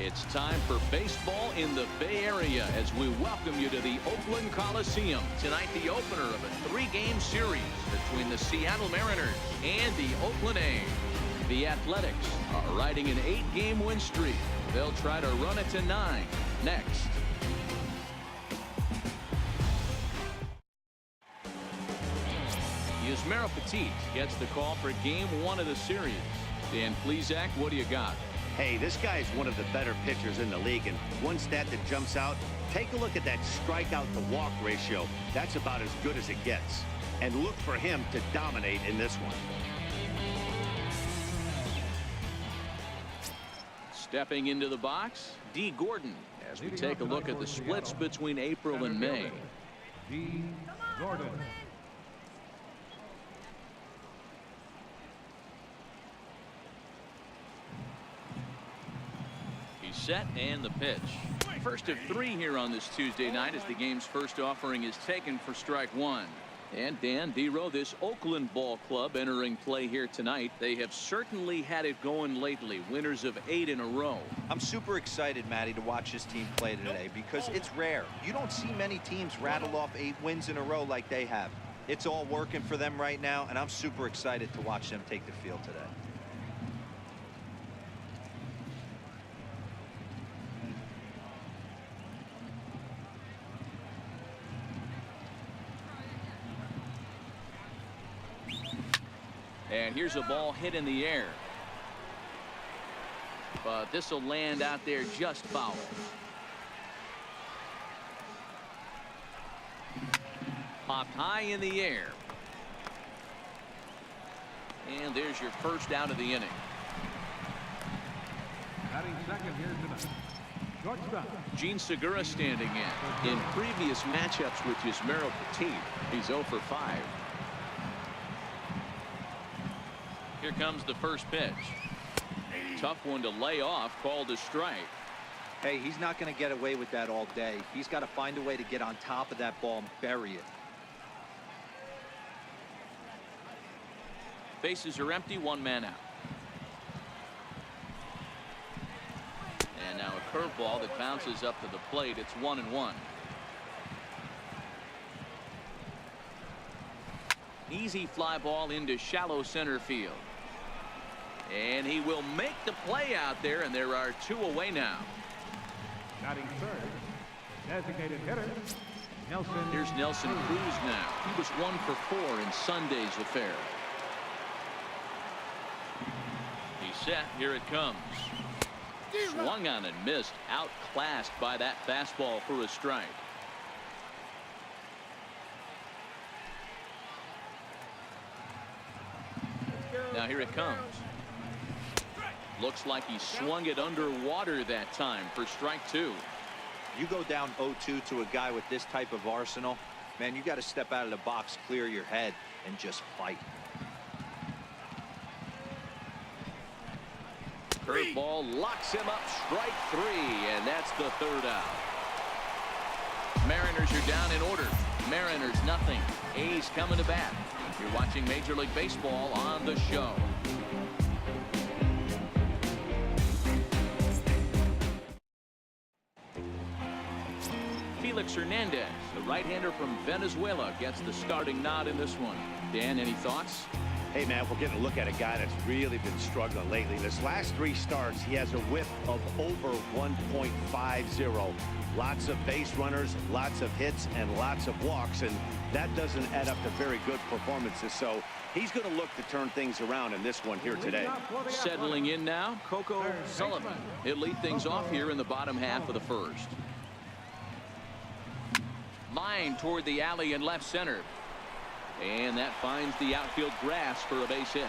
It's time for baseball in the Bay Area as we welcome you to the Oakland Coliseum. Tonight, the opener of a 3-game series between the Seattle Mariners and the Oakland A's. The Athletics are riding an 8-game win streak. They'll try to run it to 9 next. Yusmeiro Petit gets the call for Game 1 of the series. Dan Plesac, what do you got? Hey, this guy is one of the better pitchers in the league, and one stat that jumps out, take a look at that strikeout to walk ratio. That's about as good as it gets. And look for him to dominate in this one. Stepping into the box, D. Gordon, as we take a look at the splits between April and May. D. Gordon. Set and the pitch. First of 3 here on this Tuesday night as the game's first offering is taken for strike 1. And Dan Dero, this Oakland ball club entering play here tonight. They have certainly had it going lately. Winners of 8 in a row. I'm super excited, Matty, to watch this team play today because it's rare. You don't see many teams rattle off 8 wins in a row like they have. It's all working for them right now, and I'm super excited to watch them take the field today. And here's a ball hit in the air. But this will land out there just foul. Popped high in the air. And there's your first out of the inning. Batting second here tonight. Shortstop. Gene Segura standing in. In previous matchups with Yusmeiro Petit, he's 0 for 5. Here comes the first pitch. Tough one to lay off, called a strike. Hey, he's not going to get away with that all day. He's got to find a way to get on top of that ball and bury it. Bases are empty, 1 man out. And now a curveball that bounces up to the plate. It's 1-1. Easy fly ball into shallow center field. And he will make the play out there, and there are 2 away now. Batting third. Designated hitter. Nelson. Here's Nelson Cruz now. He was 1 for 4 in Sunday's affair. He's set. Here it comes. Swung on and missed. Outclassed by that fastball for a strike. Now here it comes. Looks like he swung it underwater that time for strike 2. You go down 0-2 to a guy with this type of arsenal, man, you got to step out of the box, clear your head, and just fight. Curveball locks him up, strike 3, and that's the 3rd out. Mariners are down in order. Mariners nothing. A's coming to bat. You're watching Major League Baseball on the show. Felix Hernandez, the right-hander from Venezuela, gets the starting nod in this one. Dan, any thoughts? Hey, man, we're getting a look at a guy that's really been struggling lately. This last 3 starts, he has a whip of over 1.50. Lots of base runners, lots of hits, and lots of walks, and that doesn't add up to very good performances. So he's going to look to turn things around in this one here today. Settling in now, Coco Sullivan. He'll lead things off here in the bottom half of the first. Line toward the alley in left center. And that finds the outfield grass for a base hit.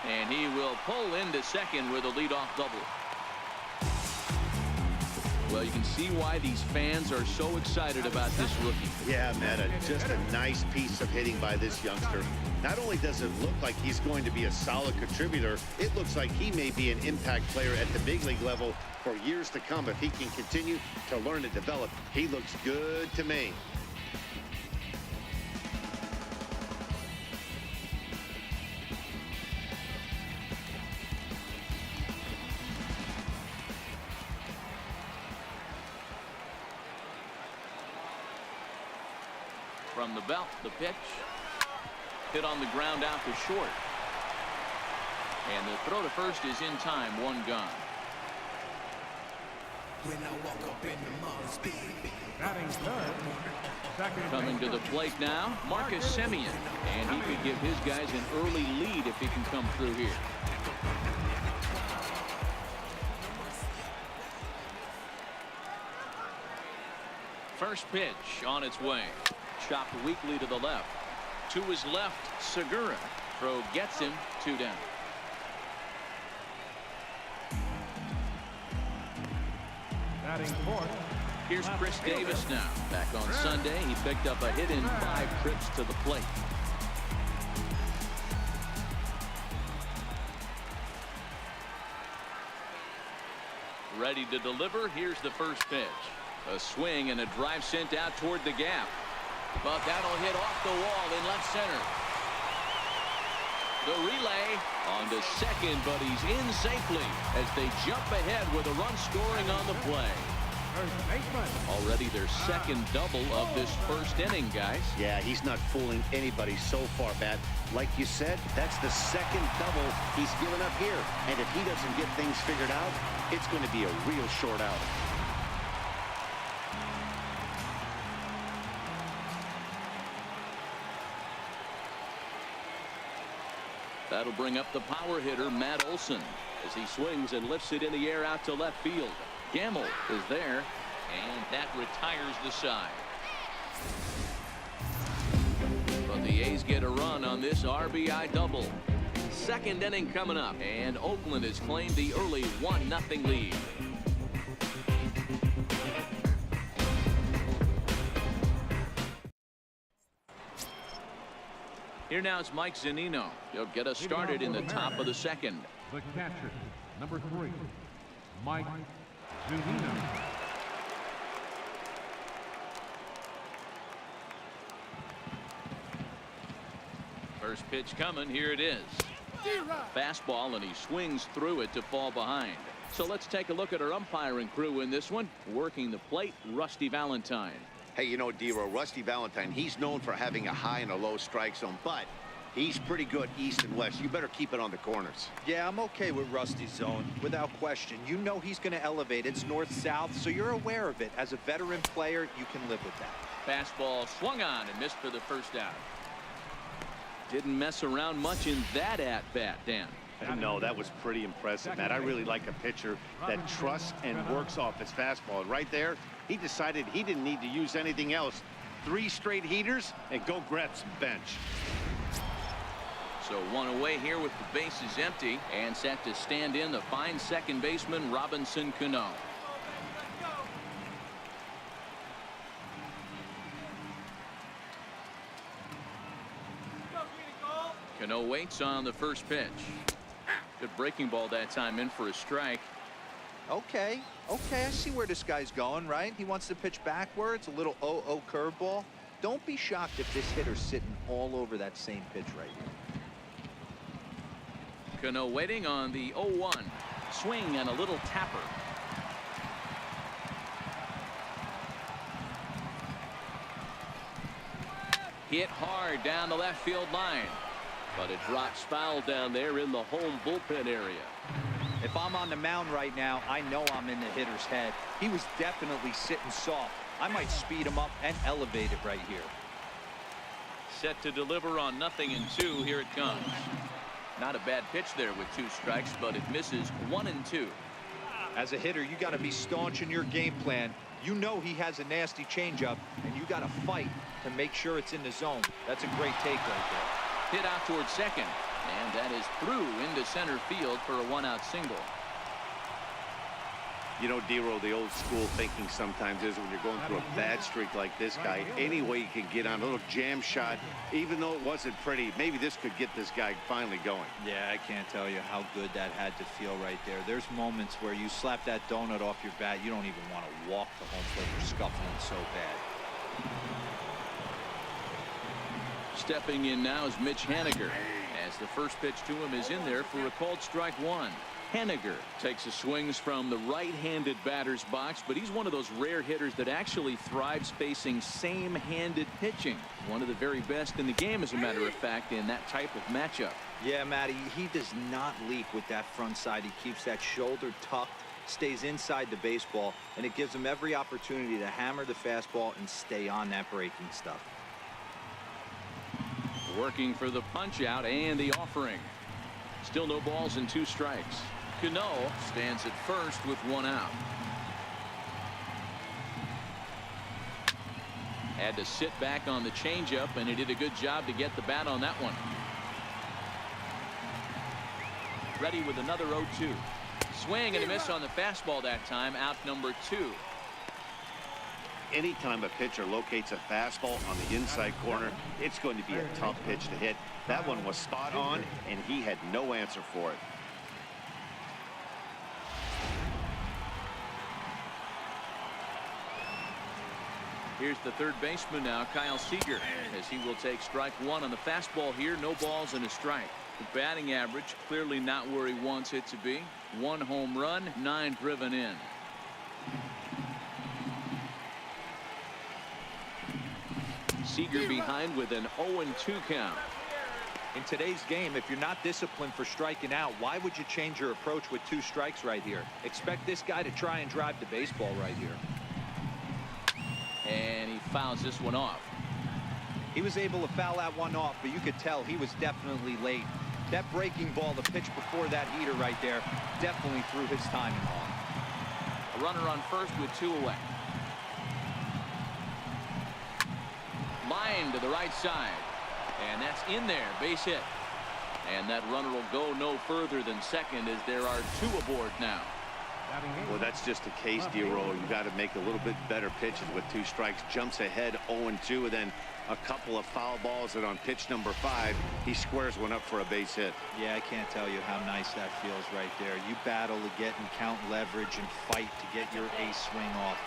And he will pull into second with a leadoff double. Well, you can see why these fans are so excited about this rookie. Yeah, man, just a nice piece of hitting by this youngster. Not only does it look like he's going to be a solid contributor, it looks like he may be an impact player at the big league level for years to come if he can continue to learn and develop. He looks good to me. From the belt, the pitch. Hit on the ground out to short. And the throw to first is in time. One gone. Batting third. Second Coming to the plate now, Marcus Semien. And he could give his guys an early lead if he can come through here. First pitch on its way. Chopped weakly to the left. To his left, Segura. Throw gets him. 2 down. Batting fourth. Here's Chris Davis now. Back on Sunday, he picked up a hit in 5 trips to the plate. Ready to deliver. Here's the first pitch. A swing and a drive sent out toward the gap. But that'll hit off the wall in left center. The relay on to second, but he's in safely as they jump ahead with a run scoring on the play. Already their second double of this first inning, guys. Yeah, he's not fooling anybody so far, Matt. Like you said, that's the second double he's given up here. And if he doesn't get things figured out, it's going to be a real short out. That'll bring up the power hitter, Matt Olson, as he swings and lifts it in the air out to left field. Gamble is there, and that retires the side. But the A's get a run on this RBI double. Second inning coming up, and Oakland has claimed the early 1-0 lead. Here now is Mike Zunino. He'll get us started in the top of the second. The catcher, number 3, Mike Zunino. First pitch coming. Here it is. Fastball, and he swings through it to fall behind. So let's take a look at our umpiring crew in this one. Working the plate, Rusty Valentine. Hey, you know, D-Row, Rusty Valentine, he's known for having a high and a low strike zone, but he's pretty good east and west. You better keep it on the corners. Yeah, I'm okay with Rusty's zone, without question. You know he's going to elevate. It's north-south, so you're aware of it. As a veteran player, you can live with that. Fastball swung on and missed for the first out. Didn't mess around much in that at-bat, Dan. No, that was pretty impressive, Matt. I really like a pitcher that trusts and works off his fastball. Right there, he decided he didn't need to use anything else. 3 straight heaters and go grab some bench. So one away here with the bases empty, and set to stand in the fine second baseman Robinson Cano. Cano waits on the first pitch. Good breaking ball that time, in for a strike. Okay, I see where this guy's going, right? He wants to pitch backwards, a little 0-0 curveball. Don't be shocked if this hitter's sitting all over that same pitch right here. Cano waiting on the 0-1. Swing and a little tapper. Hit hard down the left field line. But it drops foul down there in the home bullpen area. If I'm on the mound right now, I know I'm in the hitter's head. He was definitely sitting soft. I might speed him up and elevate it right here. Set to deliver on 0-2. Here it comes. Not a bad pitch there with 2 strikes, but it misses 1-2. As a hitter, you got to be staunch in your game plan. You know he has a nasty changeup, and you got to fight to make sure it's in the zone. That's a great take right there. Hit out towards second, and that is through into center field for a 1-out single. You know, D-Row, the old school thinking sometimes is when you're going through a bad streak like this guy, any way you can get on a little jam shot, even though it wasn't pretty, maybe this could get this guy finally going. Yeah, I can't tell you how good that had to feel right there. There's moments where you slap that donut off your bat, you don't even want to walk to home plate. You're scuffling so bad. Stepping in now is Mitch Haniger, as the first pitch to him is in there for a called strike 1. Henniger takes the swings from the right-handed batter's box, but he's one of those rare hitters that actually thrives facing same-handed pitching. One of the very best in the game, as a matter of fact, in that type of matchup. Yeah, Matty, he does not leak with that front side. He keeps that shoulder tucked, stays inside the baseball, and it gives him every opportunity to hammer the fastball and stay on that breaking stuff. Working for the punch out and the offering. Still no balls and 2 strikes. Cano stands at first with 1 out. Had to sit back on the changeup, and he did a good job to get the bat on that one. Ready with another 0-2. Swing and a miss on the fastball that time. Out number 2. Anytime a pitcher locates a fastball on the inside corner, it's going to be a tough pitch to hit. That one was spot on, and he had no answer for it. Here's the third baseman now, Kyle Seager, as he will take strike 1 on the fastball here. No balls and a strike. The batting average clearly not where he wants it to be. 1 home run, 9 driven in. Seager behind with an 0-2 count. In today's game, if you're not disciplined for striking out, why would you change your approach with 2 strikes right here? Expect this guy to try and drive the baseball right here. And he fouls this one off. He was able to foul that one off, but you could tell he was definitely late. That breaking ball, the pitch before that heater right there, definitely threw his timing off. A runner on first with 2 away. Line to the right side. And that's in there. Base hit. And that runner will go no further than second, as there are 2 aboard now. Well, that's just a case, D-Roll. You got to make a little bit better pitches with 2 strikes. Jumps ahead 0-2, and then a couple of foul balls, and on pitch number 5, he squares one up for a base hit. Yeah, I can't tell you how nice that feels right there. You battle to get and count leverage and fight to get your ace swing off.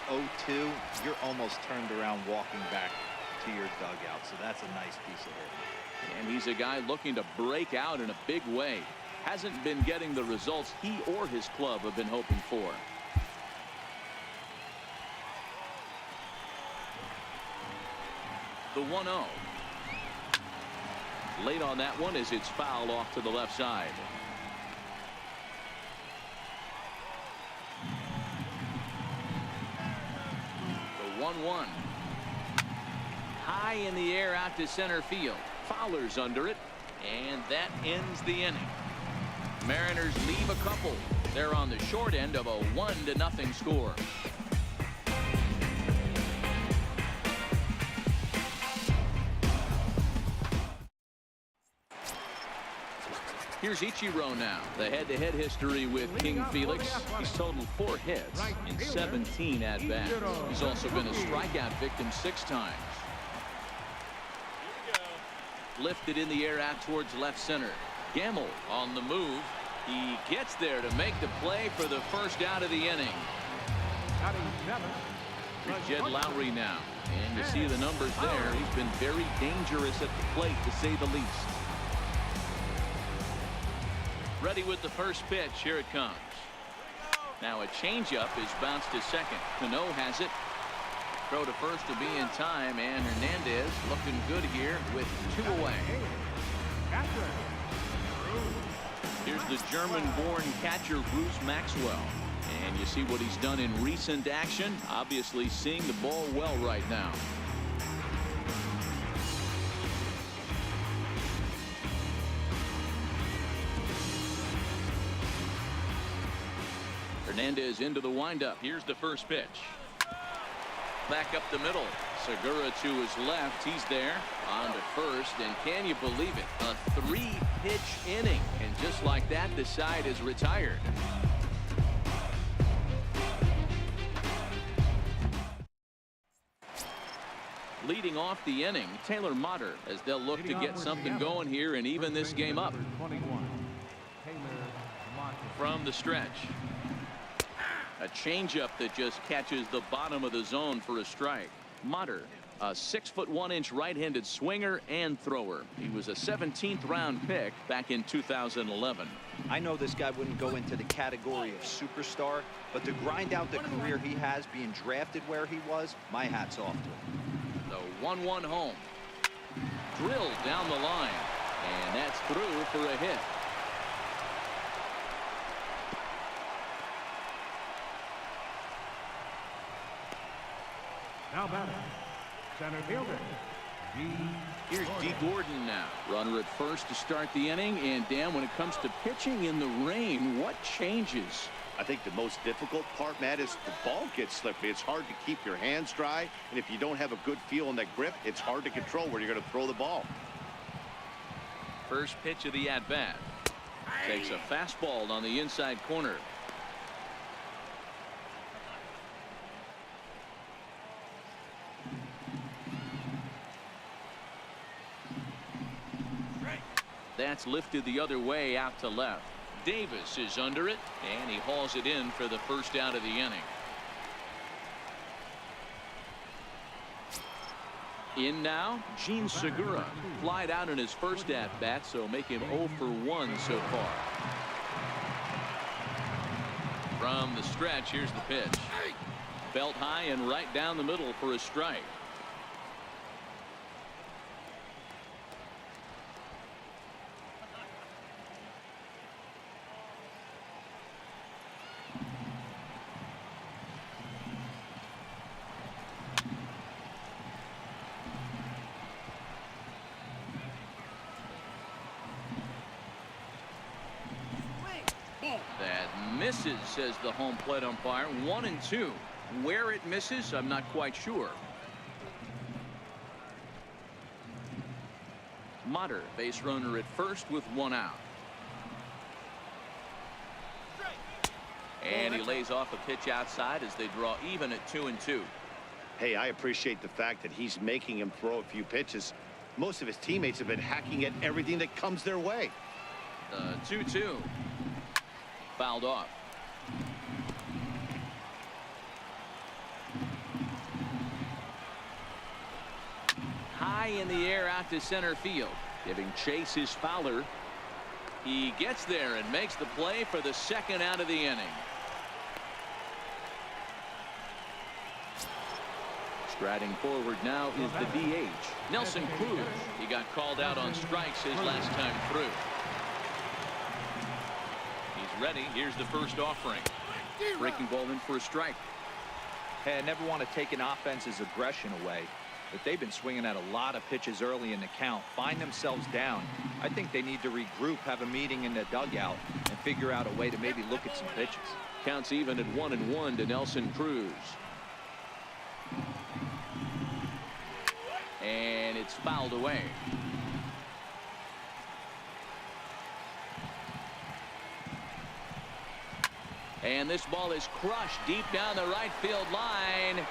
0-2, you're almost turned around walking back to your dugout, so that's a nice piece of hitting. And he's a guy looking to break out in a big way. Hasn't been getting the results he or his club have been hoping for. The 1-0. Late on that one as it's fouled off to the left side. The 1-1. High in the air out to center field. Fowler's under it, and that ends the inning. Mariners leave a couple. They're on the short end of a 1-0 score. Here's Ichiro now. The head-to-head history with King Felix. He's totaled 4 hits in 17 at-bats. He's also been a strikeout victim 6 times. Lifted in the air out towards left center. Gamble on the move. He gets there to make the play for the first out of the inning. Here's Jed Lowry now. And you see the numbers there. He's been very dangerous at the plate, to say the least. Ready with the first pitch. Here it comes. Now a changeup is bounced to second. Cano has it. Throw to first to be in time, and Hernandez looking good here with 2 away. Here's the German-born catcher Bruce Maxwell, and you see what he's done in recent action. Obviously seeing the ball well right now. Hernandez into the windup. Here's the first pitch. Back up the middle. Segura to his left. He's there on to first, and can you believe it? A 3-pitch inning, and just like that, the side is retired. Leading off the inning, Taylor Motter, as they'll look to get something going here and even this game up. From the stretch. A changeup that just catches the bottom of the zone for a strike. Motter A 6'1" right-handed swinger and thrower. He was a 17th round pick back in 2011. I know this guy wouldn't go into the category of superstar, but to grind out the career he has being drafted where he was, my hat's off to him. The 1-1 home. Drilled down the line, and that's through for a hit. Now batting, center fielder, Here's D. Gordon now. Runner at first to start the inning. And Dan, when it comes to pitching in the rain, what changes? I think the most difficult part, Matt, is the ball gets slippery. It's hard to keep your hands dry, and if you don't have a good feel on that grip, it's hard to control where you're going to throw the ball. First pitch of the at-bat. Takes a fastball on the inside corner. That's lifted the other way out to left. Davis is under it, and he hauls it in for the first out of the inning. In now, Gene Segura. Flied out in his first at-bat, so make him 0 for 1 so far. From the stretch, here's the pitch. Belt high and right down the middle for a strike. That misses, says the home plate umpire. 1-2. Where it misses, I'm not quite sure. Motter, base runner at first with 1 out. And he lays off a pitch outside as they draw even at 2-2. Hey, I appreciate the fact that he's making him throw a few pitches. Most of his teammates have been hacking at everything that comes their way. 2-2. Fouled off. High in the air out to center field. Giving chase is Fowler. He gets there and makes the play for the second out of the inning. Striding forward now is the DH, Nelson Cruz. He got called out on strikes his last time through. He's ready. Here's the first offering. Breaking ball in for a strike. Hey, I never want to take an offense's aggression away, but they've been swinging at a lot of pitches early in the count. Find themselves down. I think they need to regroup, have a meeting in the dugout, and figure out a way to maybe look at some pitches. Counts even at 1-1 to Nelson Cruz. And it's fouled away. And this ball is crushed deep down the right field line.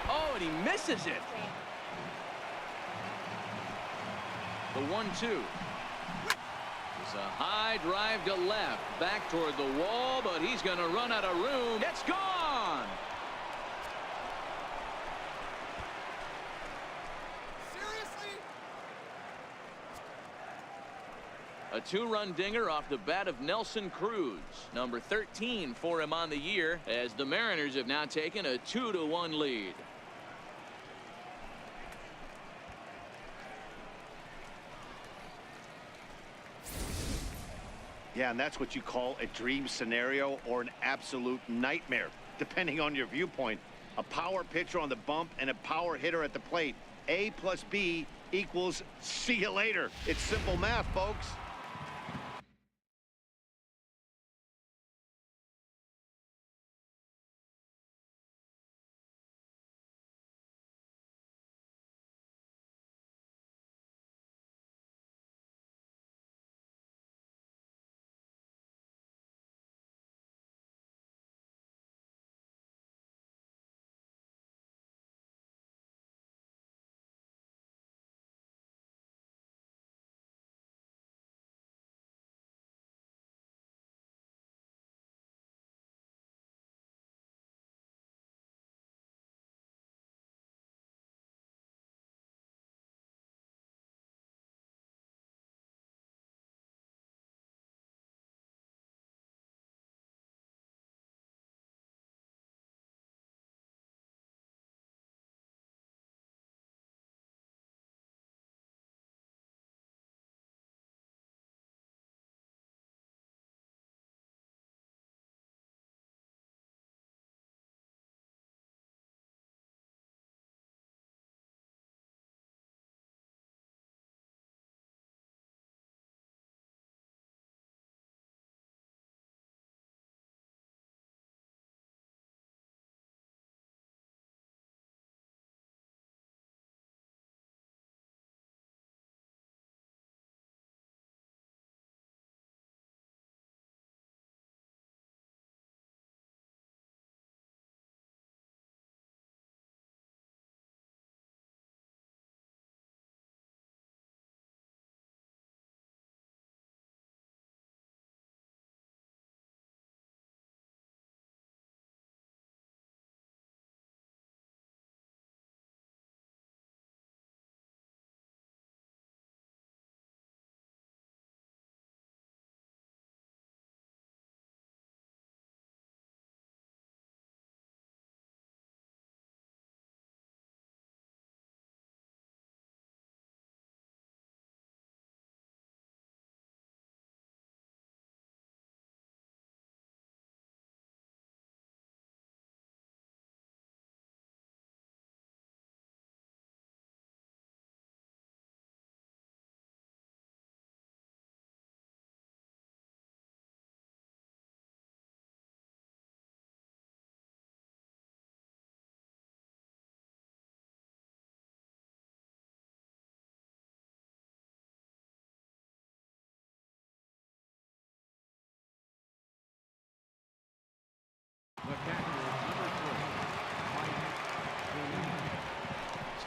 Oh, and he misses it. The 1-2. It's a high drive to left, back toward the wall, but he's going to run out of room. It's gone. A 2-run dinger off the bat of Nelson Cruz, number 13 for him on the year, as the Mariners have now taken a 2-1 lead. Yeah, and that's what you call a dream scenario or an absolute nightmare, depending on your viewpoint. A power pitcher on the bump and a power hitter at the plate. A plus B equals see you later. It's simple math, folks.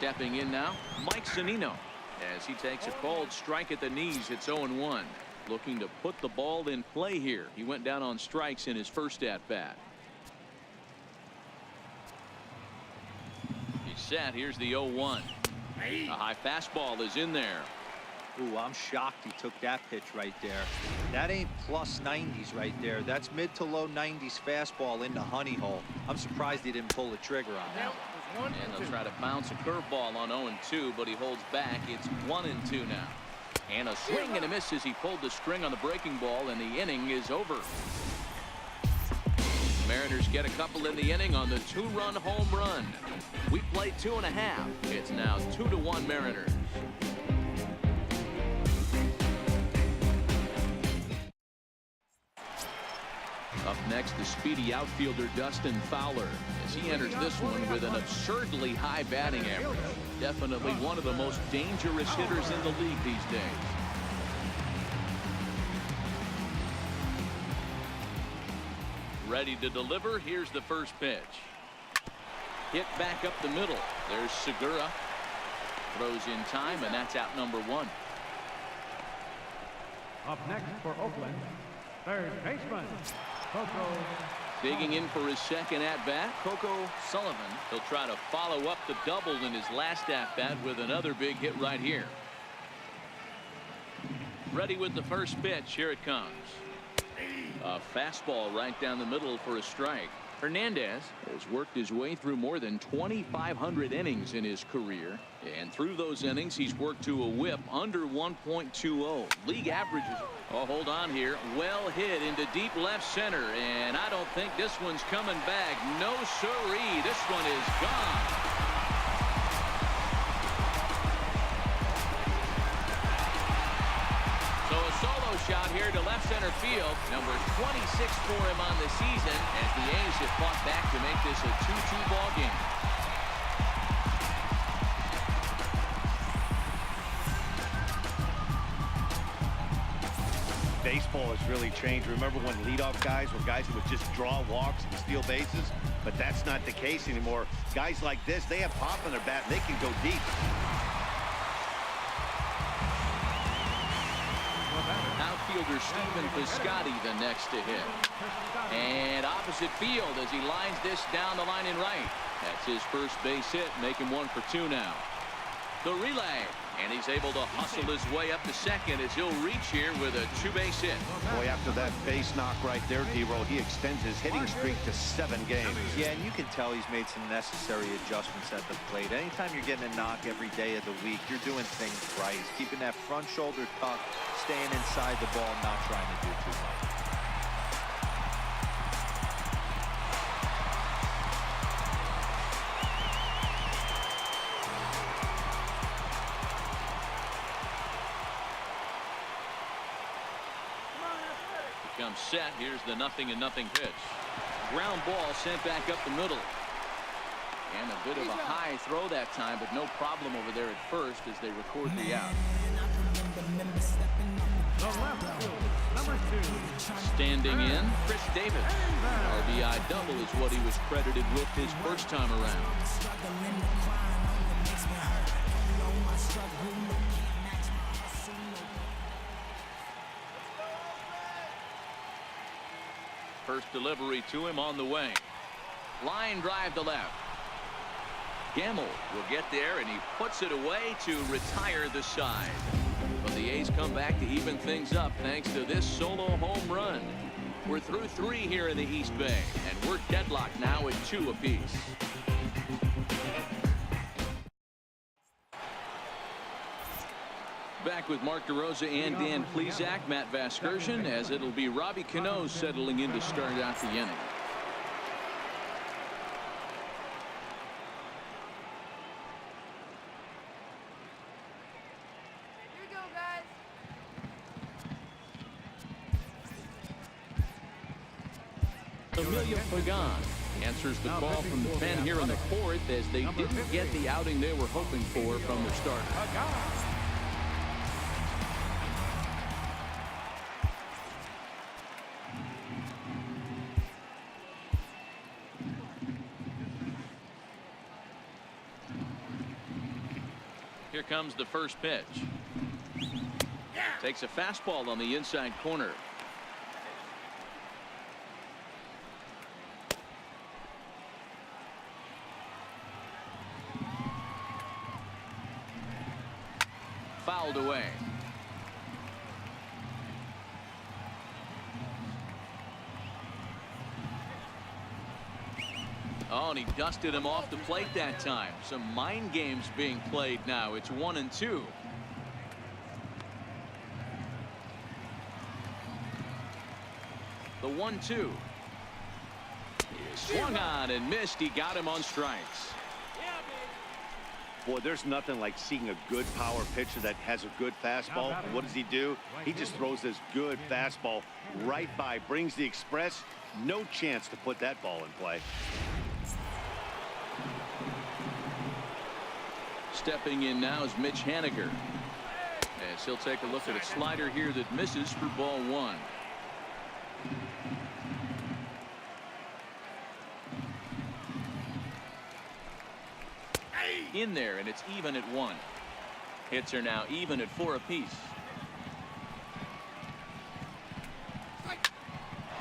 Stepping in now, Mike Zunino. As he takes a cold strike at the knees, it's 0-1. Looking to put the ball in play here. He went down on strikes in his first at-bat. He's set. Here's the 0-1. A high fastball is in there. Ooh, I'm shocked he took that pitch right there. That ain't plus 90s right there. That's mid to low 90s fastball into honey hole. I'm surprised he didn't pull the trigger on that one. And they'll try to bounce a curveball on 0-2, but he holds back. It's 1-2 now. And a swing and a miss as he pulled the string on the breaking ball, and the inning is over. Mariners get a couple in the inning on the 2-run home run. We played 2.5. It's now 2-1 Mariners. Up next, the speedy outfielder Dustin Fowler, as he enters this one with an absurdly high batting average. Definitely one of the most dangerous hitters in the league these days. Ready to deliver. Here's the first pitch. Hit back up the middle. There's Segura. Throws in time, and that's out number 1. Up next for Oakland, third baseman, Coco. Digging in for his second at-bat, Coco Sullivan. He'll try to follow up the double in his last at-bat with another big hit right here. Ready with the first pitch. Here it comes. A fastball right down the middle for a strike. Hernandez has worked his way through more than 2,500 innings in his career. And through those innings, he's worked to a whip under 1.20. League averages. Oh, hold on here. Well hit into deep left center. And I don't think this one's coming back. No siree. This one is gone. So a solo shot here to left center field. Number 26 for him on the season, as the A's have fought back to make this a 2-2 ball game. Baseball has really changed. Remember when leadoff guys were guys who would just draw walks and steal bases? But that's not the case anymore. Guys like this, they have pop in their bat, and they can go deep. Outfielder Stephen Piscotty the next to hit. And opposite field as he lines this down the line in right. That's his first base hit, making 1 for 2 now. The relay, and he's able to hustle his way up to second as he'll reach here with a 2-base hit. Boy, after that base knock right there, D-Row, he extends his hitting streak to 7 games. Yeah, and you can tell he's made some necessary adjustments at the plate. Anytime you're getting a knock every day of the week, you're doing things right. He's keeping that front shoulder tucked, staying inside the ball, not trying to do too much. Comes set. Here's the 0-0 pitch. Ground ball sent back up the middle. And a bit of a high throw that time, but no problem over there at first as they record the out. The left field, number 2. Standing in, Chris Davis. RBI double is what he was credited with his first time around. First delivery to him on the way. Line drive to left. Gamble will get there, and he puts it away to retire the side. But the A's come back to even things up thanks to this solo home run. We're through 3 here in the East Bay, and we're deadlocked now at 2 apiece. Back with Mark DeRosa and Dan Plesac, Matt Vasgersian, as it'll be Robbie Cano settling in to start out the inning. Here we go, guys. Emilio Pagan answers the call from the pen here in the 4th as they didn't get the outing they were hoping for from their starter. Here comes the first pitch. Takes a fastball on the inside corner. Fouled away. Oh, and he dusted him off the plate that time. Some mind games being played now. It's 1-2. The 1-2. Swung on and missed. He got him on strikes. Boy, there's nothing like seeing a good power pitcher that has a good fastball. What does he do? He just throws this good fastball right by, brings the express. No chance to put that ball in play. Stepping in now is Mitch Haniger. As he'll take a look at a slider here that misses for ball one. In there, and it's even at 1. Hits are now even at 4 apiece.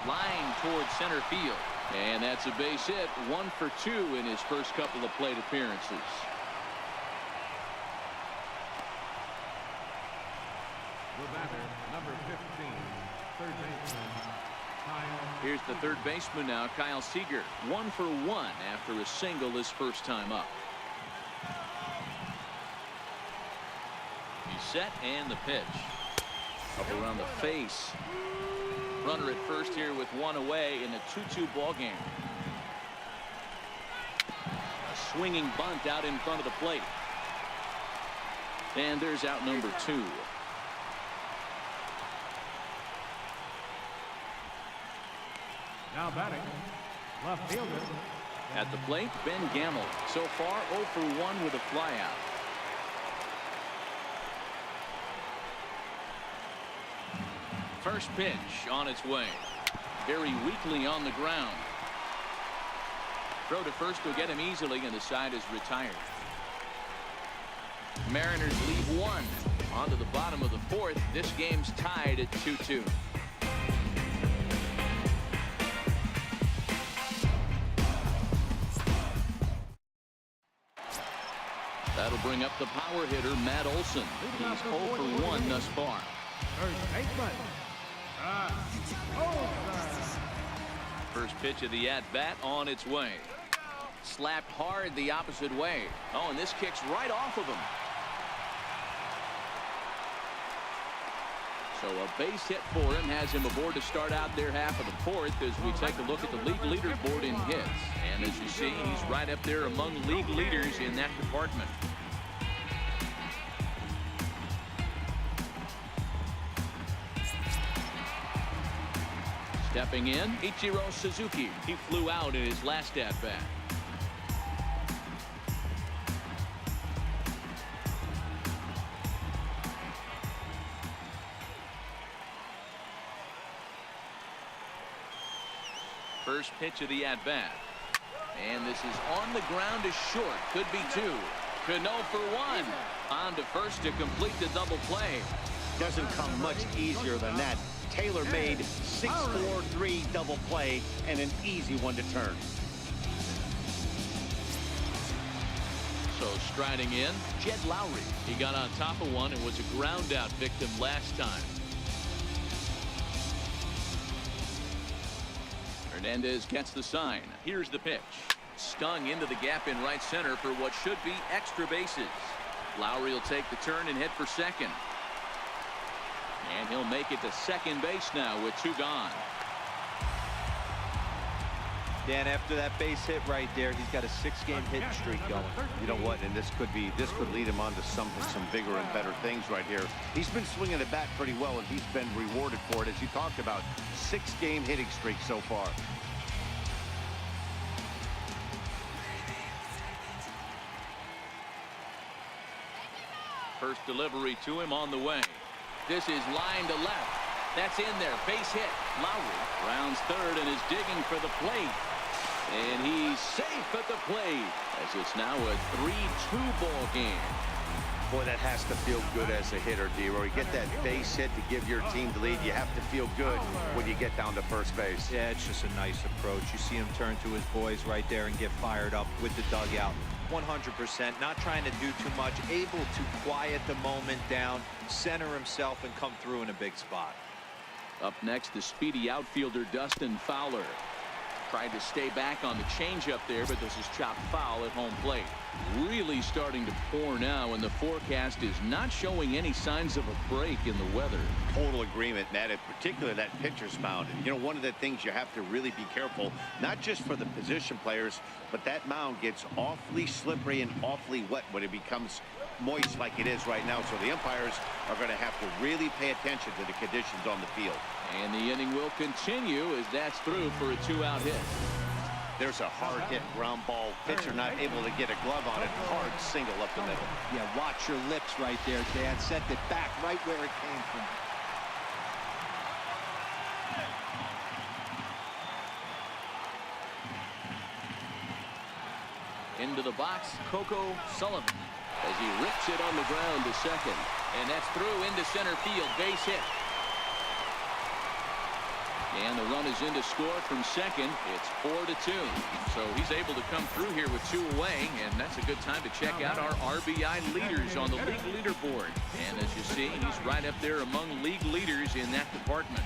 Line towards center field. And that's a base hit. 1 for 2 in his first couple of plate appearances. The batter, number 15, third baseman, Kyle. Here's the third baseman now, Kyle Seager. 1 for 1 after a single his first time up. He's set, and the pitch. Up around the face. Runner at first here with 1 away in a 2-2 ball game. A swinging bunt out in front of the plate. And there's out number 2. Now batting, left fielder. At the plate, Ben Gamble. So far 0 for 1 with a flyout. First pitch on its way. Very weakly on the ground. Throw to first will get him easily, and the side is retired. Mariners leave 1. On to the bottom of the 4th. This game's tied at 2-2. That'll bring up the power hitter, Matt Olson. He's 0 for 1 thus far. First baseman, Olson. First pitch of the at-bat on its way. Slapped hard the opposite way. Oh, and this kicks right off of him. So a base hit for him has him aboard to start out their half of the 4th as we take a look at the league leaderboard in hits. And as you see, he's right up there among league leaders in that department. Stepping in, Ichiro Suzuki. He flew out in his last at-bat. First pitch of the at-bat. And this is on the ground is short. Could be 2. Cano for 1. On to first to complete the double play. Doesn't come much easier than that. Taylor made 6-4-3 double play and an easy one to turn. So striding in, Jed Lowry. He got on top of one and was a ground out victim last time. Hernandez gets the sign. Here's the pitch. Stung into the gap in right center for what should be extra bases. Lowry will take the turn and head for second. And he'll make it to second base now with 2 gone. Dan, after that base hit right there, he's got a 6-game hit streak going. You know what? And this could lead him on to some bigger and better things right here. He's been swinging the bat pretty well, and he's been rewarded for it, as you talked about. 6-game hitting streak so far. First delivery to him on the way. This is line to left. That's in there. Base hit. Lowry rounds third and is digging for the plate. And he's safe at the plate as it's now a 3-2 ball game. Boy, that has to feel good as a hitter, D-Roy. You get that base hit to give your team the lead. You have to feel good when you get down to first base. Yeah, it's just a nice approach. You see him turn to his boys right there and get fired up with the dugout. 100%, not trying to do too much, able to quiet the moment down, center himself, and come through in a big spot. Up next, the speedy outfielder Dustin Fowler. Tried to stay back on the changeup there, but this is chopped foul at home plate. Really starting to pour now, and the forecast is not showing any signs of a break in the weather. Total agreement, Matt, in particular that pitcher's mound. And, you know, one of the things you have to really be careful, not just for the position players, but that mound gets awfully slippery and awfully wet when it becomes moist like it is right now. So the umpires are going to have to really pay attention to the conditions on the field. And the inning will continue as that's through for a 2-out hit. There's a hard hit ground ball. Pitcher not able to get a glove on it. Hard single up the middle. Yeah, watch your lips right there, Dan. Sent it back right where it came from. Into the box, Coco Sullivan, as he rips it on the ground to second. And that's through into center field. Base hit. And the run is in to score from second. It's 4-2. So he's able to come through here with 2 away, and that's a good time to check out our RBI leaders on the league leaderboard. And as you see, he's right up there among league leaders in that department.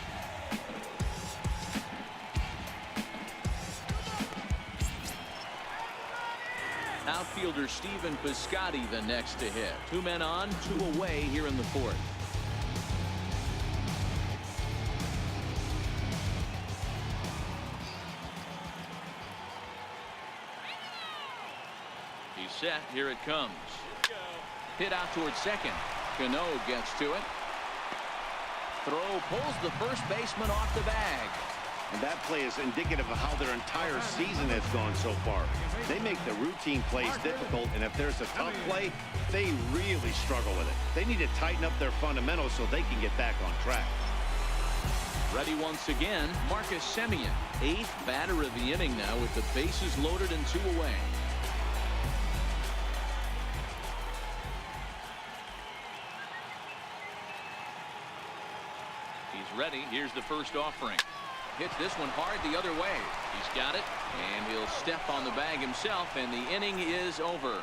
Outfielder Stephen Piscotty the next to hit. 2 men on, 2 away here in the 4th. He's set. Here it comes. Hit out towards second. Cano gets to it. Throw pulls the first baseman off the bag. And that play is indicative of how their entire season has gone so far. They make the routine plays difficult, and if there's a tough play, they really struggle with it. They need to tighten up their fundamentals so they can get back on track. Ready once again, Marcus Semien, 8th batter of the inning now with the bases loaded and 2 away. He's ready. Here's the first offering. Hits this one hard the other way. He's got it, and he'll step on the bag himself, and the inning is over.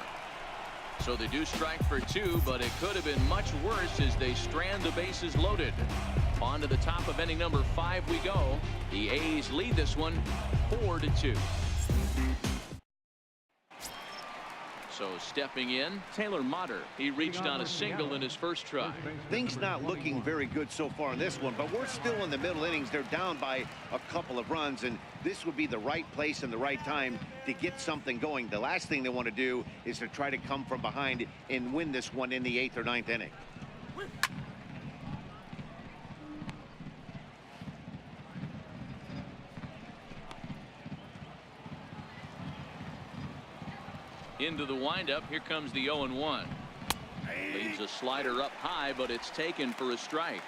So they do strike for 2, but it could have been much worse as they strand the bases loaded. On to the top of inning number 5 we go. The A's lead this one 4-2. So stepping in, Taylor Motter. He reached on a single in his first try. Things not looking very good so far in this one, but we're still in the middle innings. They're down by a couple of runs, and this would be the right place and the right time to get something going. The last thing they want to do is to try to come from behind and win this one in the 8th or 9th inning. Into the windup. Here comes the 0-1. Leaves a slider up high, but it's taken for a strike.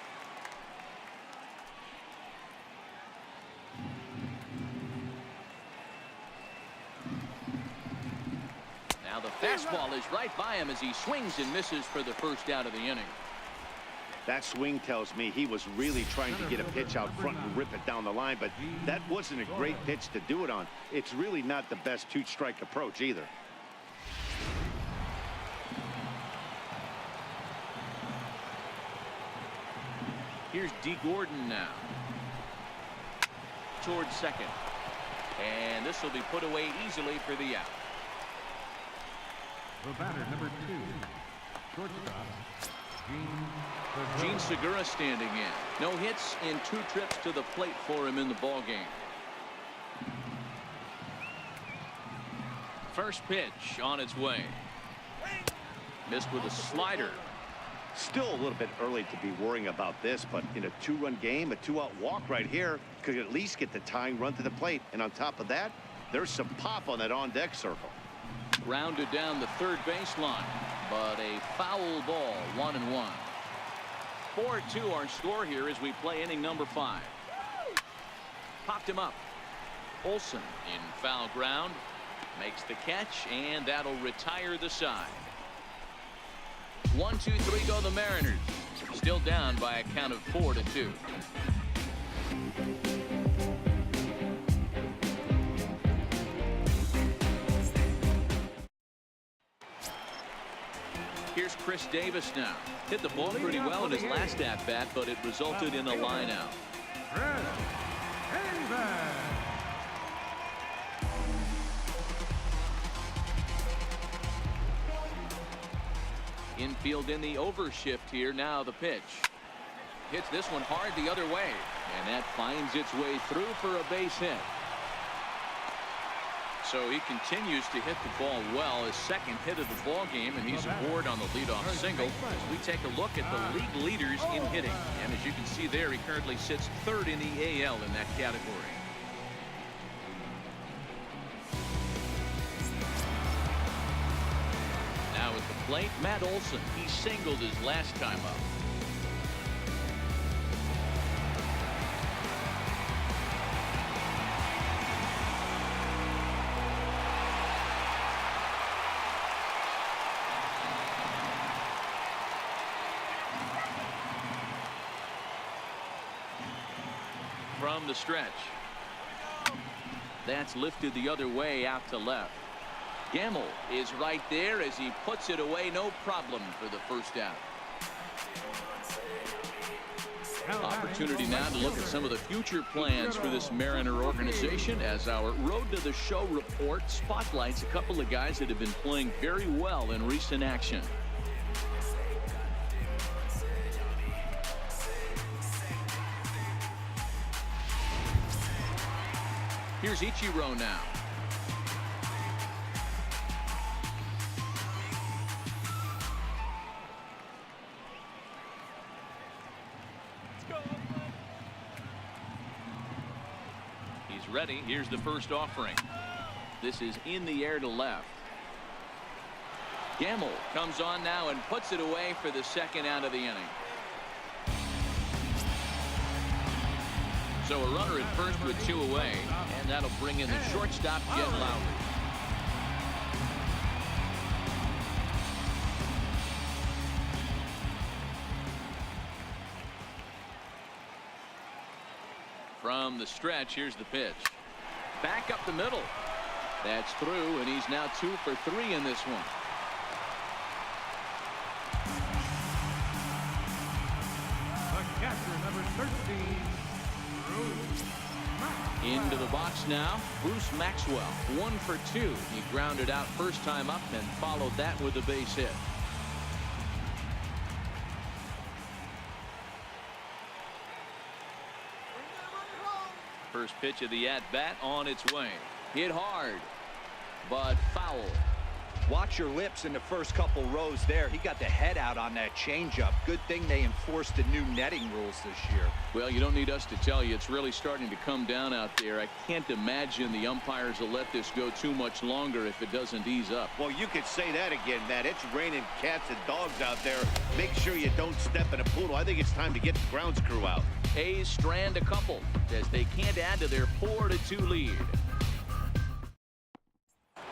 Now the fastball is right by him as he swings and misses for the first out of the inning. That swing tells me he was really trying to get a pitch out front and rip it down the line, but that wasn't a great pitch to do it on. It's really not the best 2-strike approach either. Here's D. Gordon now. Towards second. And this will be put away easily for the out. The batter, number 2, shortstop, Gene Segura standing in. No hits in 2 trips to the plate for him in the ballgame. First pitch on its way. Missed with a slider. Still a little bit early to be worrying about this, but in a 2-run game, a 2-out walk right here could at least get the tying run to the plate. And on top of that, there's some pop on that on-deck circle. Grounded down the third baseline, but a foul ball, 1-1. 4-2 our score here as we play inning number 5. Popped him up. Olsen in foul ground. Makes the catch, and that'll retire the side. 1-2-3 go the Mariners. Still down by a count of 4-2. Here's Chris Davis now. Hit the ball pretty well in his last at-bat, but it resulted in a line-out. Infield in the overshift here. Now the pitch. Hits this one hard the other way, and that finds its way through for a base hit. So he continues to hit the ball well, his second hit of the ball game, and he's aboard on the leadoff single. As we take a look at the league leaders in hitting, and as you can see there, he currently sits third in the AL in that category. Now at the plate, Matt Olson. He singled his last time up. From the stretch. That's lifted the other way out to left. Gamble is right there as he puts it away, no problem for the first out. Opportunity now to look at some of the future plans for this Mariner organization as our Road to the Show report spotlights a couple of guys that have been playing very well in recent action. Here's Ichiro now. He's ready. Here's the first offering. This is in the air to left. Gamble comes on now and puts it away for the second out of the inning. So a runner at first with two away, and that'll bring in the shortstop, Jed Lowry. From the stretch, here's the pitch. Back up the middle. That's through, and he's now 2 for 3 in this one. The catcher, number 13. Into the box now, Bruce Maxwell, 1 for 2. He grounded out first time up and followed that with a base hit. First pitch of the at-bat on its way. Hit hard, but foul. Watch your lips in the first couple rows there. He got the head out on that changeup. Good thing they enforced the new netting rules this year. Well, you don't need us to tell you. It's really starting to come down out there. I can't imagine the umpires will let this go too much longer if it doesn't ease up. Well, you could say that again, Matt. It's raining cats and dogs out there. Make sure you don't step in a poodle. I think it's time to get the grounds crew out. A's strand a couple as they can't add to their 4-2 lead.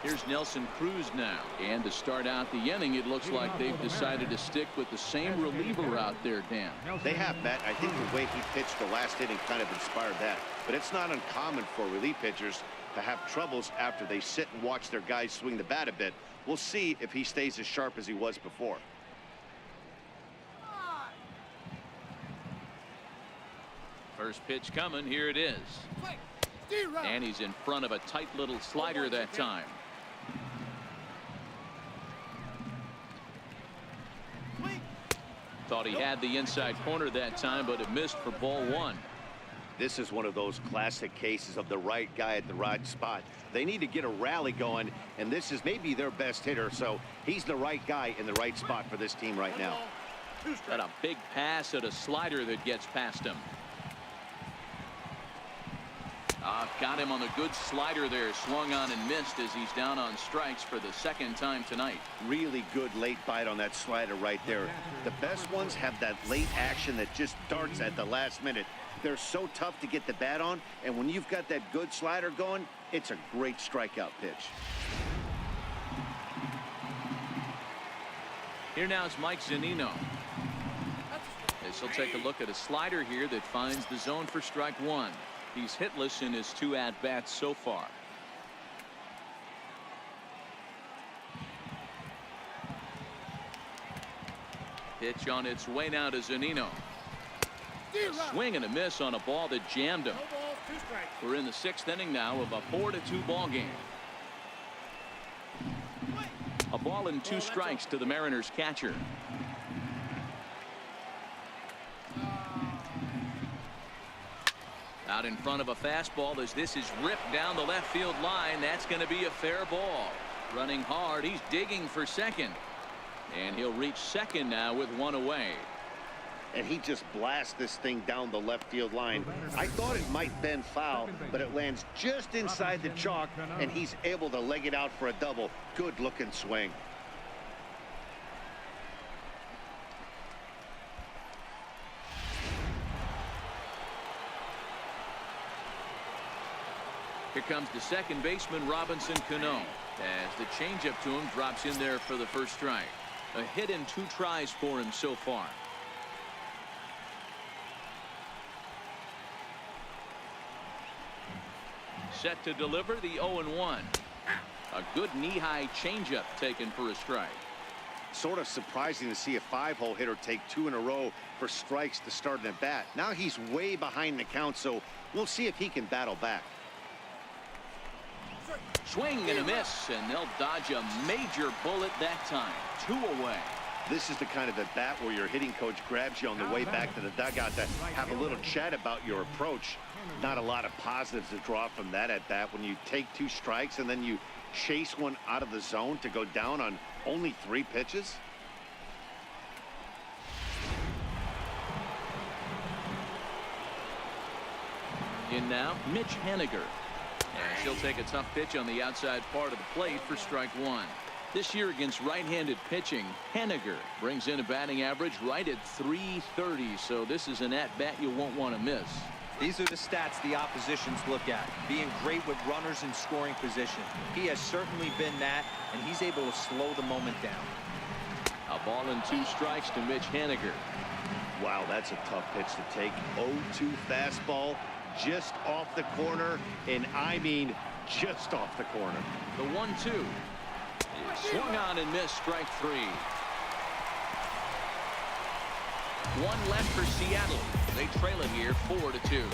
Here's Nelson Cruz now. And to start out the inning, it looks like they've decided to stick with the same reliever out there, Dan. They have, Matt. I think the way he pitched the last inning kind of inspired that. But it's not uncommon for relief pitchers to have troubles after they sit and watch their guys swing the bat a bit. We'll see if he stays as sharp as he was before. First pitch coming. Here it is. And he's in front of a tight little slider that time. Thought he had the inside corner that time, but it missed for ball 1. This is one of those classic cases of the right guy at the right spot. They need to get a rally going, and this is maybe their best hitter, so he's the right guy in the right spot for this team right now. Got a big pass at a slider that gets past him. Got him on the good slider there. Swung on and missed as he's down on strikes for the second time tonight. Really good late bite on that slider right there. The best ones have that late action that just darts at the last minute. They're so tough to get the bat on, and when you've got that good slider going, it's a great strikeout pitch. Here now is Mike Zunino. As he'll take a look at a slider here that finds the zone for strike one. He's hitless in his 2 at-bats so far. Pitch on its way now to Zunino. A swing and a miss on a ball that jammed him. We're in the 6th inning now of a 4-2 ball game. A ball and 2 strikes to the Mariners catcher. Out in front of a fastball as this is ripped down the left field line. That's going to be a fair ball. Running hard. He's digging for second. And he'll reach second now with 1 away. And he just blasts this thing down the left field line. I thought it might bend foul, but it lands just inside the chalk, and he's able to leg it out for a double. Good looking swing. Here comes the second baseman, Robinson Cano, as the changeup to him drops in there for the first strike. A hit in 2 tries for him so far. Set to deliver the 0-1. A good knee-high changeup taken for a strike. Sort of surprising to see a 5-hole hitter take 2 in a row for strikes to start an at-bat. Now he's way behind the count, so we'll see if he can battle back. Swing and a miss, and they'll dodge a major bullet that time. 2 away. This is the kind of at-bat where your hitting coach grabs you on the way back to the dugout to have a little chat about your approach. Not a lot of positives to draw from that at-bat when you take 2 strikes and then you chase one out of the zone to go down on only 3 pitches. In now, Mitch Haniger. And she'll take a tough pitch on the outside part of the plate for strike 1. This year against right-handed pitching, Haniger brings in a batting average right at .330, so this is an at-bat you won't want to miss. These are the stats the oppositions look at. Being great with runners in scoring position. He has certainly been that, and he's able to slow the moment down. A ball and 2 strikes to Mitch Haniger. Wow, that's a tough pitch to take. 0-2 fastball just off the corner, and I mean just off the corner. The 1-2. Swung on and missed, strike 3. 1 left for Seattle. They trail it here 4-2.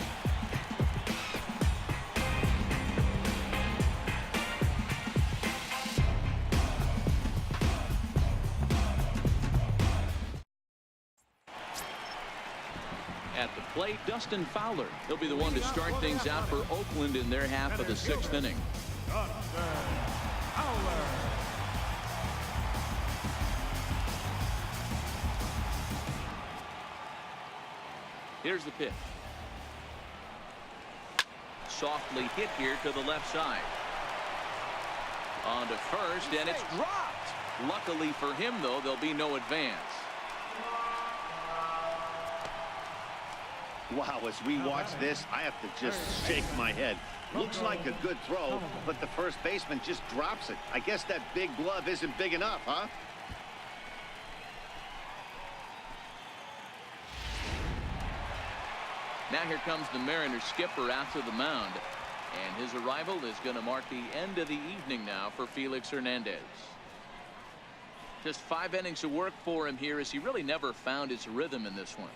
At the plate, Dustin Fowler. He'll be the one to start things out for Oakland in their half of the 6th inning. Here's the pitch. Softly hit here to the left side. On to first, and it's dropped. Luckily for him, though, there'll be no advance. Wow, as we watch this, I have to just shake my head. Looks like a good throw, but the first baseman just drops it. I guess that big glove isn't big enough, huh? Now here comes the Mariners skipper out to the mound. And his arrival is going to mark the end of the evening now for Felix Hernandez. Just 5 innings of work for him here as he really never found his rhythm in this one.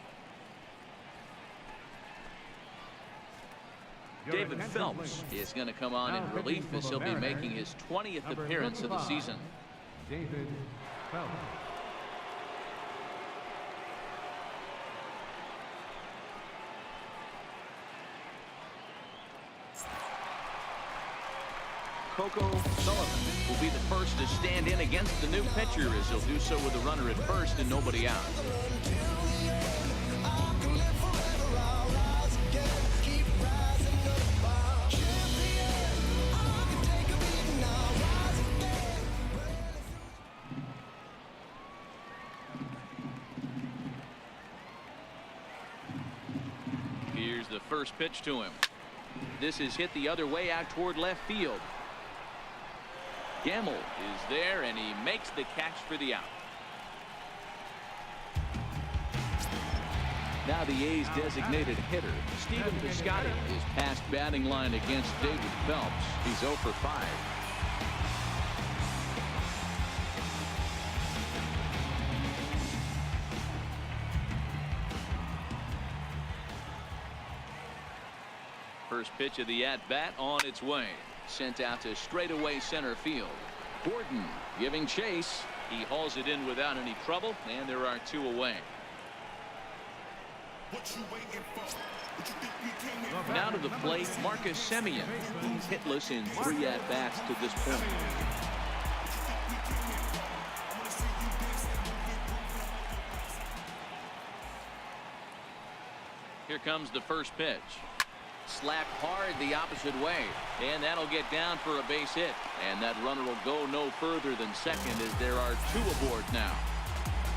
David Phelps is going to come on in relief as he'll be making his 20th appearance of the season. David Phelps. Coco Sullivan will be the first to stand in against the new pitcher as he'll do so with a runner at first and nobody out. Here's the first pitch to him. This is hit the other way out toward left field. Gamble is there, and he makes the catch for the out. Now the A's designated hitter, Stephen Piscotty, is past batting line against David Phelps. He's 0 for 5. First pitch of the at-bat on its way. Sent out to straightaway center field. Gordon giving chase. He hauls it in without any trouble, and there are 2 away. Now to the plate, Marcus Semien. He's hitless in 3 at-bats to this point. Here comes the first pitch. Slapped hard the opposite way, and that'll get down for a base hit. And that runner will go no further than second as there are 2 aboard now.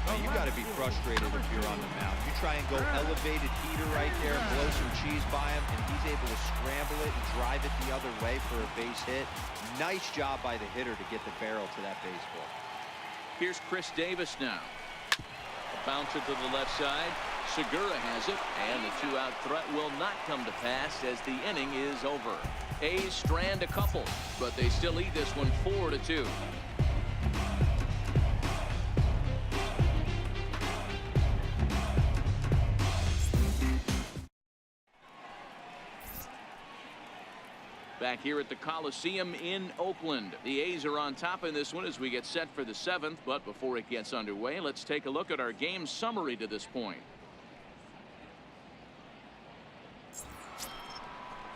Well, you got to be frustrated if you're on the mound. You try and go elevated heater right there and blow some cheese by him, and he's able to scramble it and drive it the other way for a base hit. Nice job by the hitter to get the barrel to that baseball. Here's Chris Davis now. A bouncer to the left side. Segura has it, and the 2-out threat will not come to pass as the inning is over. A's strand a couple, but they still lead this one 4-2. Back here at the Coliseum in Oakland. The A's are on top in this one as we get set for the 7th. But before it gets underway, let's take a look at our game summary to this point.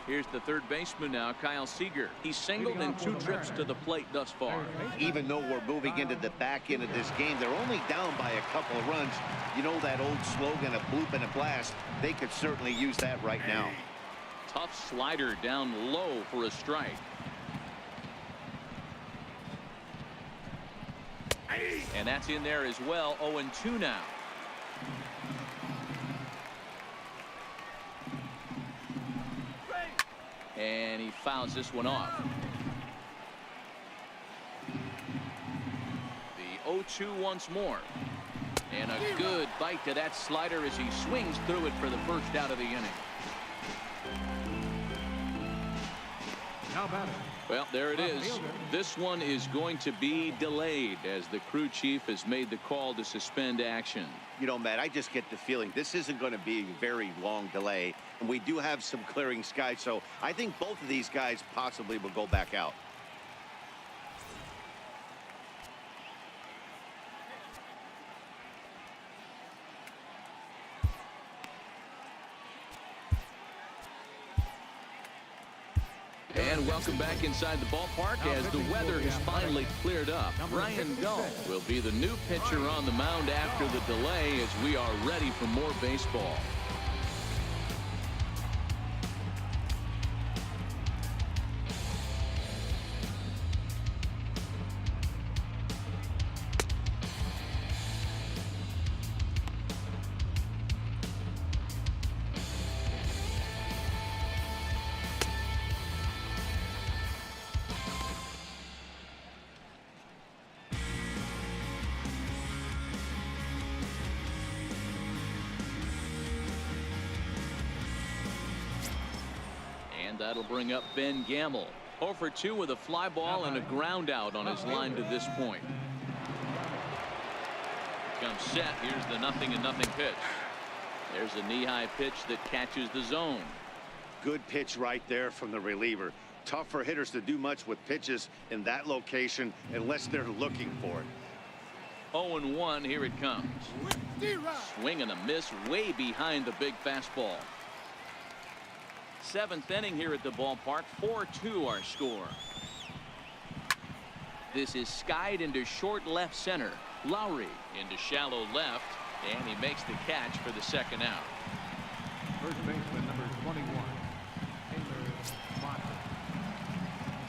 Here's the third baseman now, Kyle Seager. He's singled in 2 trips to the plate thus far. Even though we're moving into the back end of this game, they're only down by a couple of runs. You know that old slogan, a bloop and a blast. They could certainly use that right now. Tough slider down low for a strike. And that's in there as well. 0-2 now. And he fouls this one off. The 0-2 once more. And a good bite to that slider as he swings through it for the first out of the inning. Well, there it is. This one is going to be delayed as the crew chief has made the call to suspend action. You know, Matt, I just get the feeling this isn't going to be a very long delay, and we do have some clearing skies, so I think both of these guys possibly will go back out. And welcome back inside the ballpark as the weather has finally cleared up. Ryan Gull will be the new pitcher on the mound after the delay as we are ready for more baseball. That'll bring up Ben Gamble. 0 for 2 with a fly ball and a ground out on his line to this point. Comes set. Here's the 0-0 pitch. There's a knee-high pitch that catches the zone. Good pitch right there from the reliever. Tough for hitters to do much with pitches in that location unless they're looking for it. 0-1. Here it comes. Swing and a miss way behind the big fastball. 7th inning here at the ballpark. 4-2 our score. This is skied into short left center. Lowry into shallow left, and he makes the catch for the second out. First baseman number 21,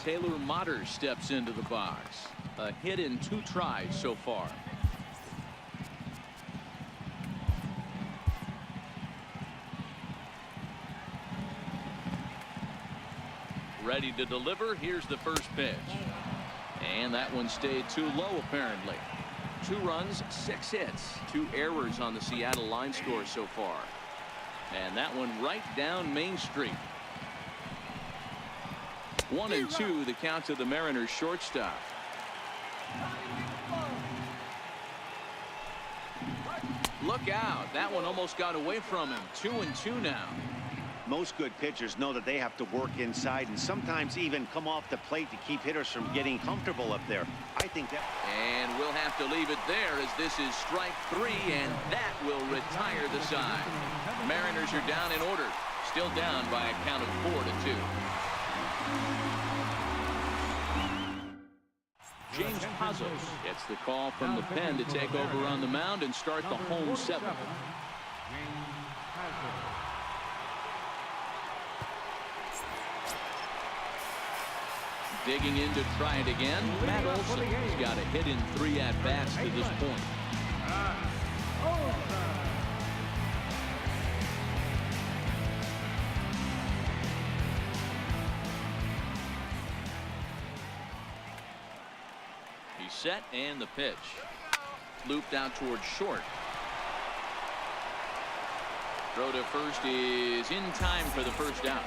Taylor Motter steps into the box. A hit in 2 tries so far. Ready to deliver. Here's the first pitch. And that one stayed too low apparently. 2 runs, 6 hits, 2 errors on the Seattle line score so far. And that one right down Main Street. 1-2 the count to the Mariners shortstop. Look out. That one almost got away from him. 2-2 now. Most good pitchers know that they have to work inside and sometimes even come off the plate to keep hitters from getting comfortable up there. I think that. And we'll have to leave it there as this is strike 3, and that will retire the side. Mariners are down in order. Still down by a count of 4-2. James Pazos gets the call from the pen to take over on the mound and start the home 7th. Digging in to try it again. Matt Olson has got a hit in 3 at-bats to this point. He's set and the pitch. Looped out towards short. Throw to first is in time for the first out.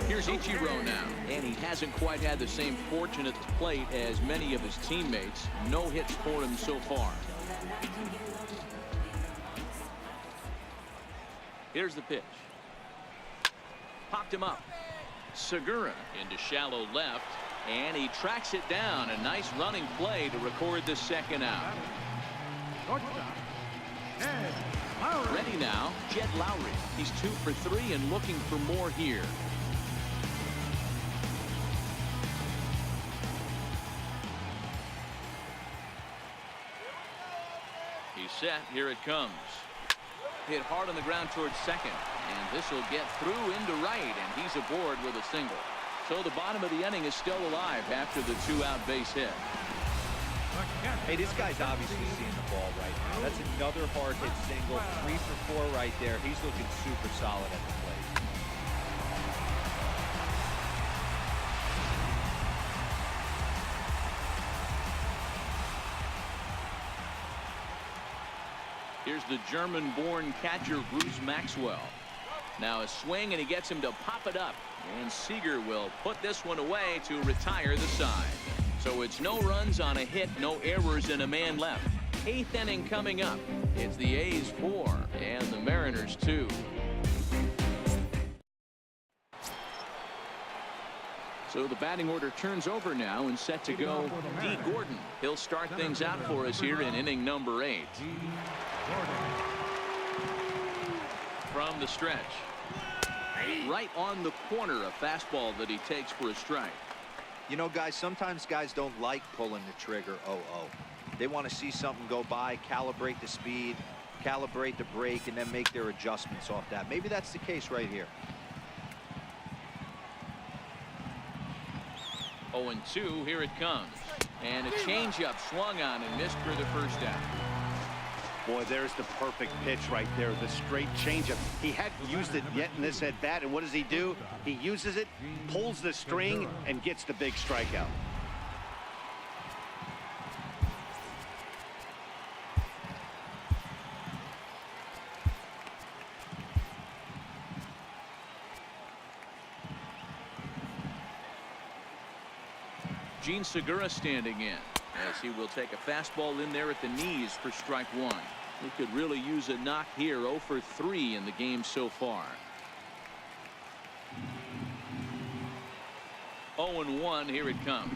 Here's Ichiro now, and he hasn't quite had the same fortune at the plate as many of his teammates. No hits for him so far. Here's the pitch. Popped him up. Segura into shallow left, and he tracks it down. A nice running play to record the second out. Ready now, Jed Lowry. He's 2 for 3 and looking for more here. He's set. Here it comes. Hit hard on the ground towards second, and this will get through into right, and he's aboard with a single. So the bottom of the inning is still alive after the 2-out base hit. Hey, this guy's obviously seeing the ball right now. That's another hard hit single. 3 for 4 right there. He's looking super solid at the plate. Here's the German-born catcher Bruce Maxwell. Now a swing, and he gets him to pop it up. And Seager will put this one away to retire the side. So it's no runs on a hit, no errors, and a man left. 8th inning coming up. It's the A's 4 and the Mariners 2. So the batting order turns over now and set to go D. Gordon. He'll start things out for us here in inning number 8. From the stretch. Right on the corner, a fastball that he takes for a strike. You know, guys, sometimes guys don't like pulling the trigger. They want to see something go by, calibrate the speed, calibrate the brake, and then make their adjustments off that. Maybe that's the case right here. 0-2, here it comes. And a changeup swung on and missed for the first out. Boy, there's the perfect pitch right there. The straight changeup. He hadn't used it yet in this at bat, and what does he do? He uses it, pulls the string, and gets the big strikeout. Gene Segura standing in as he will take a fastball in there at the knees for strike 1. He could really use a knock here. 0 for 3 in the game so far. 0-1, here it comes.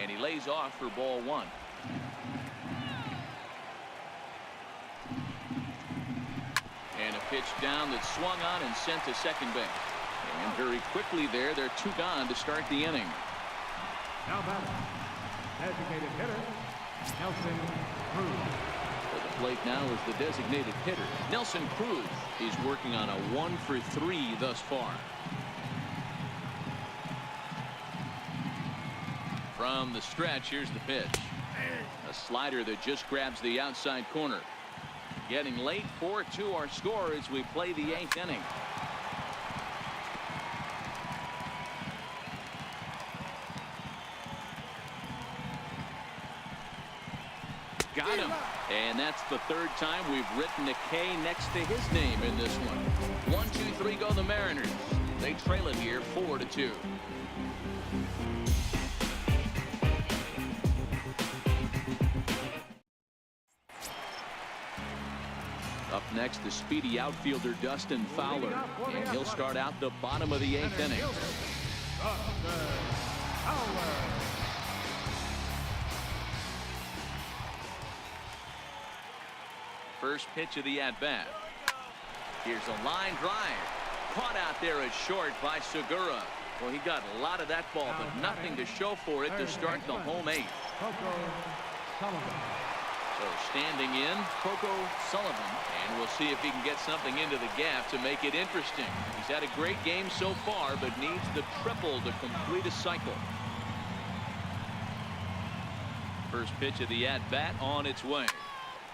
And he lays off for ball 1. And a pitch down that swung on and sent to second base. And very quickly there, they're 2 gone to start the inning. Now batting, designated hitter, Nelson Cruz. At the plate now is the designated hitter, Nelson Cruz. He's working on a 1 for 3 thus far. From the stretch, here's the pitch. A slider that just grabs the outside corner. Getting late, 4-2 our score as we play the 8th inning. Got Got him. And that's the third time we've written a K next to his name in this one. 1, 2, 3 go the Mariners. They trail it here 4-2. Up next, the speedy outfielder Dustin Fowler, and he'll start out the bottom of the 8th inning. First pitch of the at-bat. Here's a line drive. Caught out there as short by Segura. Well, he got a lot of that ball, but nothing to show for it to start the home 8th. So standing in, Coco Sullivan, and we'll see if he can get something into the gap to make it interesting. He's had a great game so far, but needs the triple to complete a cycle. First pitch of the at-bat on its way.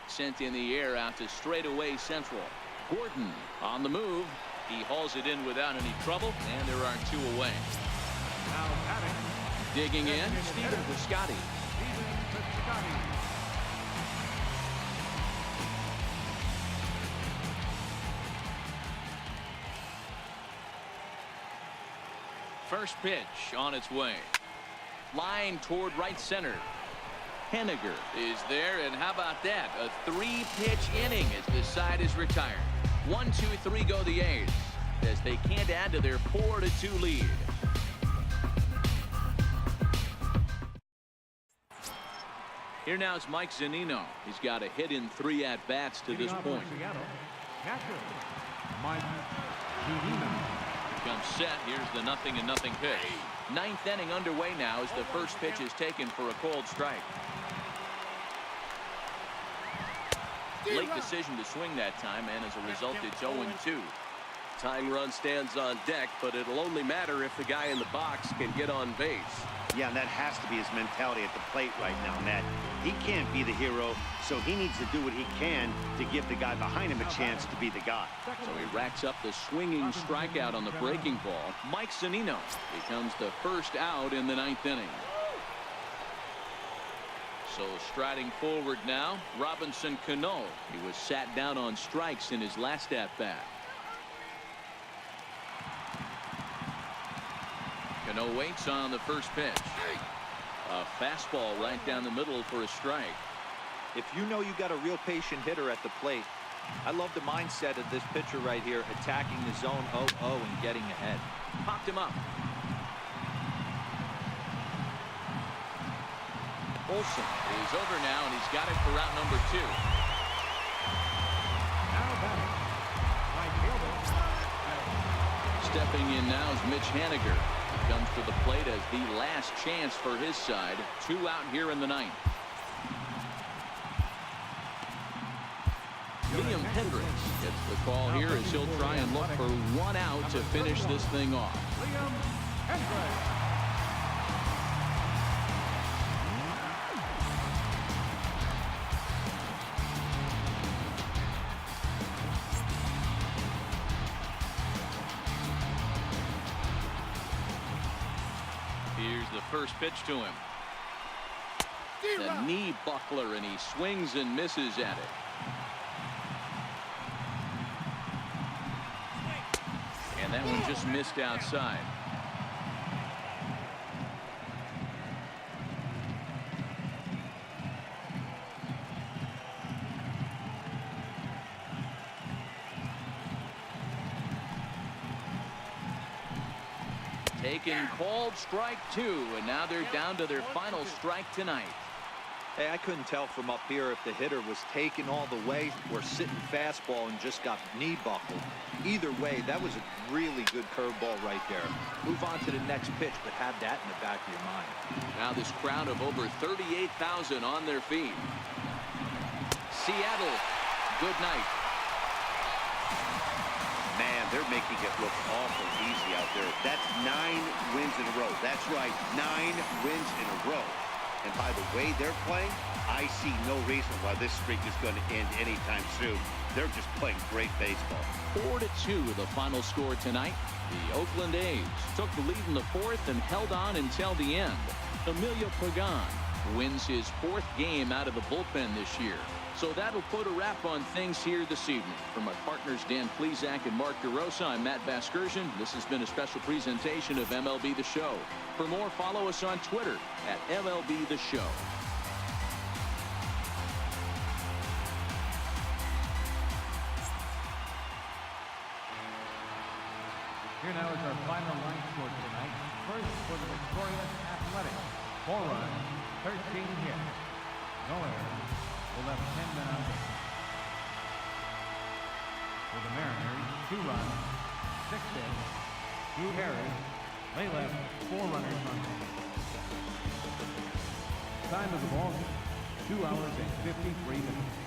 Sent in the air out to straightaway central. Gordon on the move. He hauls it in without any trouble, and there are 2 away. Now batting. Digging in, Stephen Piscotty. First pitch on its way. Line toward right center. Henniger is there, and how about that? A 3-pitch inning as this side is retired. 1, 2, 3 go the A's as they can't add to their 4-2 lead. Here now is Mike Zunino. He's got a hit in 3 at-bats to this point. Mike Zunino. Comes set. Here's the 0-0 pitch. 9th inning underway now as the first pitch is taken for a cold strike. Late decision to swing that time, and as a result, it's 0-2. Tying run stands on deck, but it'll only matter if the guy in the box can get on base. Yeah, and that has to be his mentality at the plate right now, Matt. He can't be the hero, so he needs to do what he can to give the guy behind him a chance to be the guy. So he racks up the swinging strikeout on the breaking ball. Mike Zunino becomes the first out in the 9th inning. So striding forward now, Robinson Cano. He was sat down on strikes in his last at-bat. Cano waits on the first pitch. A fastball right down the middle for a strike. If you know you got a real patient hitter at the plate, I love the mindset of this pitcher right here, attacking the zone 0-0 and getting ahead. Popped him up. Olsen is over now, and he's got it for out number 2. Now batting. Right fielder. Stepping in now is Mitch Henniger. He comes to the plate as the last chance for his side. 2 out here in the 9th. Liam Hendricks gets the call here as he'll try and look for 1 out to finish this thing off. Liam Hendricks. Here's the first pitch to him. The knee buckler, and he swings and misses at it. And that one just missed outside. Taken, called strike 2, and now they're down to their final strike tonight. Hey, I couldn't tell from up here if the hitter was taken all the way or sitting fastball and just got knee buckled. Either way, that was a really good curveball right there. Move on to the next pitch, but have that in the back of your mind. Now this crowd of over 38,000 on their feet. Seattle, good night. Man, they're making it look awful easy out there. That's 9 wins in a row. That's right, 9 wins in a row. And by the way they're playing, I see no reason why this streak is going to end anytime soon. They're just playing great baseball. 4-2 the final score tonight. The Oakland A's took the lead in the 4th and held on until the end. Emilio Pagan wins his 4th game out of the bullpen this year. So that'll put a wrap on things here this evening. For my partners Dan Plesac and Mark DeRosa, I'm Matt Vasgersian. This has been a special presentation of MLB The Show. For more, follow us on Twitter at MLB The Show. Here now is our final line score tonight. First for the Victorious Athletics. 4 runs, 13 hits. No errors. They left 10 men on base. For the Mariners, 2 runs, 6 hits, 2 errors. They left 4 runners on base. Time of the ball, 2 hours and 53 minutes.